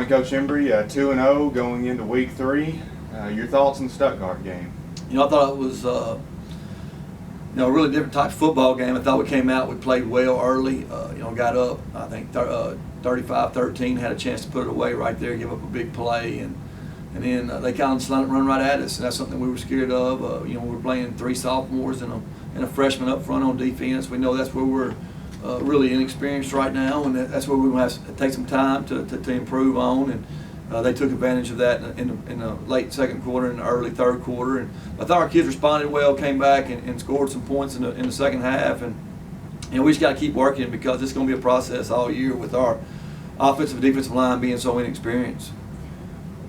Coach Hembree. 2-0 going into week 3. Your thoughts on the Stuttgart game? I thought it was a really different type of football game. I thought we came out, we played well early. Got up, I think 35-13, had a chance to put it away right there, give up a big play, and then they kind of run right at us, and that's something we were scared of. We were playing 3 sophomores and a freshman up front on defense. We know that's where we're really inexperienced right now, and that's where we have to take some time to improve on. And they took advantage of that in the late second quarter and the early third quarter. And I thought our kids responded well, came back and scored some points in the second half. And we just got to keep working because it's going to be a process all year with our offensive and defensive line being so inexperienced.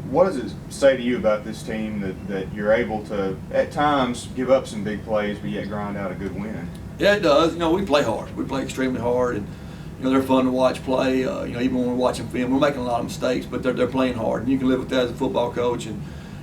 What does it say to you about this team that you're able to, at times, give up some big plays but yet grind out a good win? Yeah, it does. We play hard. We play extremely hard, and they're fun to watch play. Even when we're watching film, we're making a lot of mistakes, but they're playing hard, and you can live with that as a football coach. And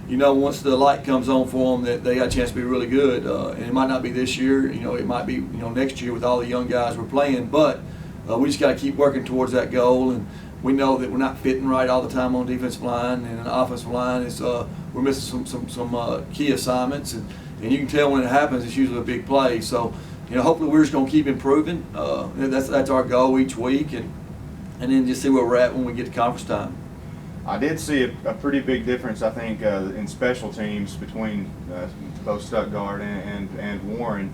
once the light comes on for them, that they got a chance to be really good. And it might not be this year. It might be next year with all the young guys we're playing. But we just got to keep working towards that goal. And we know that we're not fitting right all the time on the defensive line, and the offensive line is we're missing some key assignments. And you can tell when it happens, it's usually a big play. So. Hopefully we're just going to keep improving. That's our goal each week, and then just see where we're at when we get to conference time. I did see a pretty big difference, I think, in special teams between both Stuttgart and Warren.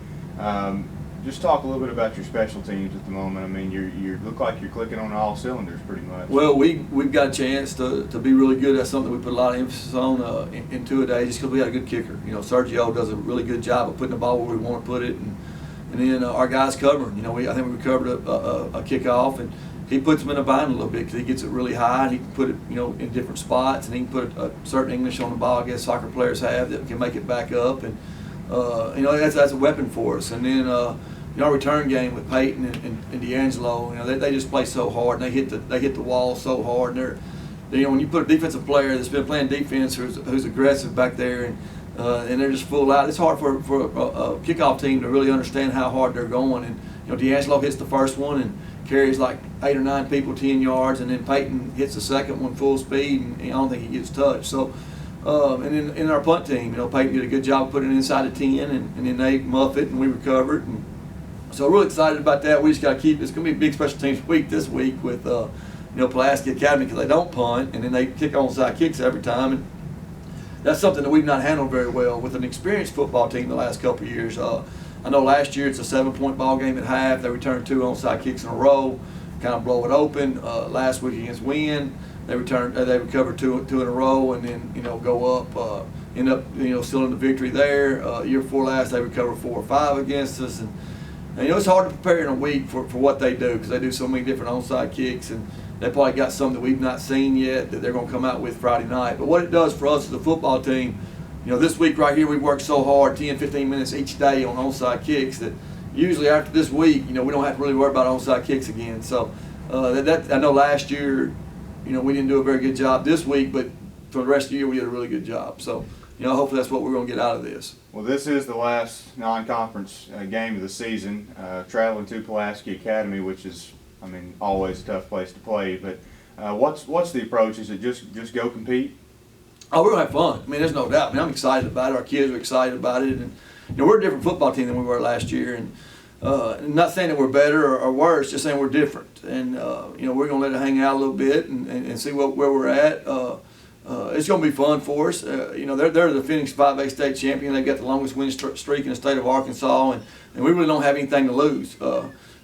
Just talk a little bit about your special teams at the moment. I mean, you look like you're clicking on all cylinders pretty much. Well, we've got a chance to be really good. That's something we put a lot of emphasis on in two-a-days just because we got a good kicker. Sergio does a really good job of putting the ball where we want to put it, and then our guys covering. I think we recovered a kickoff, and he puts them in a bind a little bit because he gets it really high, and he can put it in different spots, and he can put a certain English on the ball. I guess soccer players have that can make it back up, and that's a weapon for us. And then our return game with Peyton and D'Angelo, they just play so hard, and they hit the wall so hard. And when you put a defensive player that's been playing defense who's aggressive back there, and they're just full out. It's hard for a kickoff team to really understand how hard they're going. And D'Angelo hits the first one and carries like 8 or 9 people 10 yards, and then Peyton hits the second one full speed, and I don't think he gets touched. So, and then in our punt team, Peyton did a good job putting it inside the 10, and then they muff it, and we recovered. And so really excited about that. We just got to keep. It's going to be a big special teams week this week with Pulaski Academy because they don't punt, and then they kick onside kicks every time. And that's something that we've not handled very well with an experienced football team the last couple of years. I know last year it's a 7-point ball game at half. They returned 2 onside kicks in a row, kind of blow it open. Last week against Wynn, they recovered two in a row, and then go up, end up still in the victory there. Year before last, they recovered 4 or 5 against us, and it's hard to prepare in a week for what they do because they do so many different onside kicks, and they probably got some that we've not seen yet that they're going to come out with Friday night. But what it does for us as a football team, this week right here we worked so hard, 10, 15 minutes each day on onside kicks, that usually after this week, we don't have to really worry about onside kicks again. So I know last year, we didn't do a very good job this week, but for the rest of the year we did a really good job. So, hopefully that's what we're going to get out of this. Well, this is the last non-conference game of the season, traveling to Pulaski Academy, which is, always a tough place to play. But what's the approach? Is it just go compete? Oh, we're going to have fun. There's no doubt. I'm excited about it. Our kids are excited about it. And we're a different football team than we were last year. And not saying that we're better or worse, just saying we're different. And, we're going to let it hang out a little bit and see where we're at. It's going to be fun for us. They're the defending 5A state champion. They've got the longest winning streak in the state of Arkansas. And we really don't have anything to lose.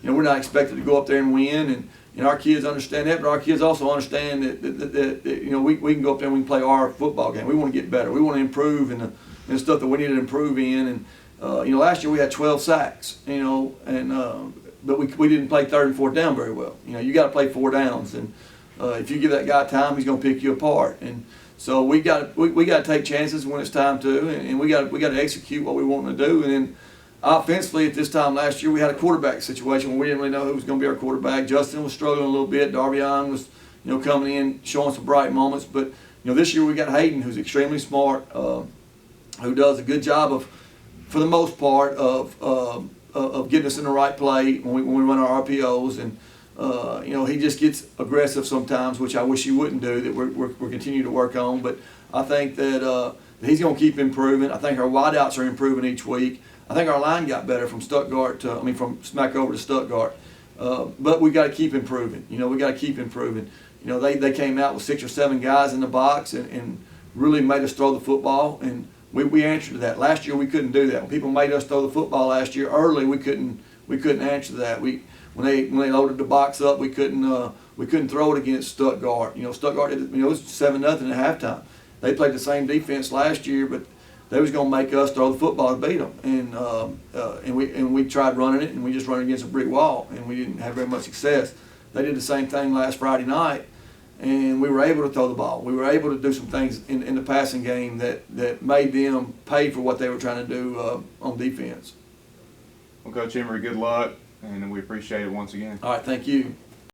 We're not expected to go up there and win, and our kids understand that, but our kids also understand that we can go up there and we can play our football game. We want to get better. We want to improve in the stuff that we need to improve in. And last year we had 12 sacks, but we didn't play 3rd and 4th down very well. You got to play 4 downs, and if you give that guy time, he's going to pick you apart. And so we got to take chances when it's time to, and we got to execute what we want to do. And then offensively, at this time last year, we had a quarterback situation where we didn't really know who was going to be our quarterback. Justin was struggling a little bit. Darvion was, coming in, showing some bright moments. But, this year we got Hayden, who's extremely smart, who does a good job of, for the most part, of getting us in the right play when we run our RPOs. And You know, he just gets aggressive sometimes, which I wish he wouldn't do, that we're continuing to work on. But I think that he's going to keep improving. I think our wideouts are improving each week. I think our line got better from from Smackover to Stuttgart. But we got to keep improving. You know, we got to keep improving. You know, they came out with 6 or 7 guys in the box and really made us throw the football, and we answered to that. Last year we couldn't do that. When people made us throw the football last year early, we couldn't answer to that. When they loaded the box up, we couldn't throw it against Stuttgart. You know, Stuttgart, it was 7-0 at halftime. They played the same defense last year, but they was going to make us throw the football to beat them, and we tried running it, and we just run against a brick wall, and we didn't have very much success. They did the same thing last Friday night, and we were able to throw the ball. We were able to do some things in the passing game that made them pay for what they were trying to do on defense. Well, Coach Hembree, good luck, and we appreciate it once again. All right, thank you.